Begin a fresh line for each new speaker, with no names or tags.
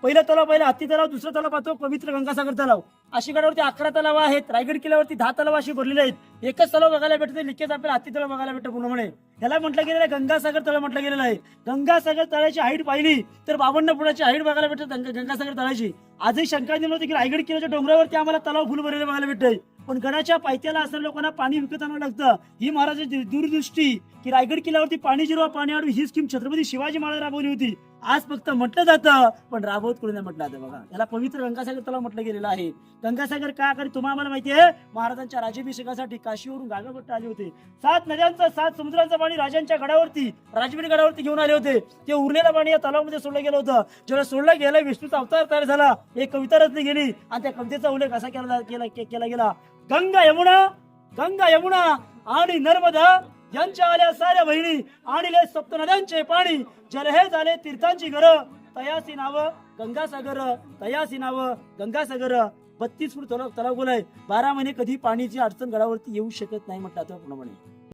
पहिला हत्ती तलाव, दुसरा तलाव पाहतो पवित्र गंगासागर तलाव. अशी गडावरती 11 तलाव आहेत. रायगड किल्ल्यावरती 10 तलाव अशी भरलेले आहेत. एकच तलाव बघायला भेटते, लिकेज आपल्याला हत्ती तलाव बघायला भेटतं पूर्णपणे. याला म्हटलं गेलेलं आहे गंगासागर तलाव म्हटलं गेलेलं आहे. गंगासागर तळाची हाईट पाहिली तर 52 फुटाची हाईट बघायला भेटते गंगासागर तळाची. आजही शंका होती की रायगड किल्ल्याच्या डोंगरावरती आम्हाला तलाव फुल भरलेले बघायला भेटतंय, पण गडाच्या पायथ्याला असणाऱ्या लोकांना पाणी विकत आणावं लागतं. ही महाराजांची दूरदृष्टी की रायगड किल्ल्यावरती पाणी जिरवा पाणी अडवी ही स्कीम छत्रपती शिवाजी महाराज राबवली होती. आज फक्त म्हटलं जातं पण राबवत कोणी नाही म्हटलं जातं. बघा याला पवित्र गंगासागर तलाव म्हटलं गेलेलं आहे. गंगासागर का कारण तुम्हाला माहिती आहे महाराजांच्या राज्याभिषेकासाठी काशीवरून गागाभट्ट आले होते. 7 नद्यांचं 7 समुद्रांचं पाणी राजांच्या गडावरती राजवीर गडावरती घेऊन आले होते. ते उरलेलं पाणी या तलावामध्ये सोडलं गेलं होतं. जेव्हा सोडलं गेलं विष्णूचा अवतार तयार झाला. एक कविता रचली गेली आणि त्या कवितेचा उल्लेख असा केला गेला गंगा यमुना आणि नर्मदा यांच्या आल्या साऱ्या बहिणी आणले सप्त नद्यांचे पाणी जल हे झाले तीर्थांची घर तयासी नाव गंगासागर तयासी नाव गंगासागर. 32 फूट तलाव खोल आहे. 12 महिने कधी पाण्याची अडचण गडावरती येऊ शकत नाही म्हटलं पूर्णपणे.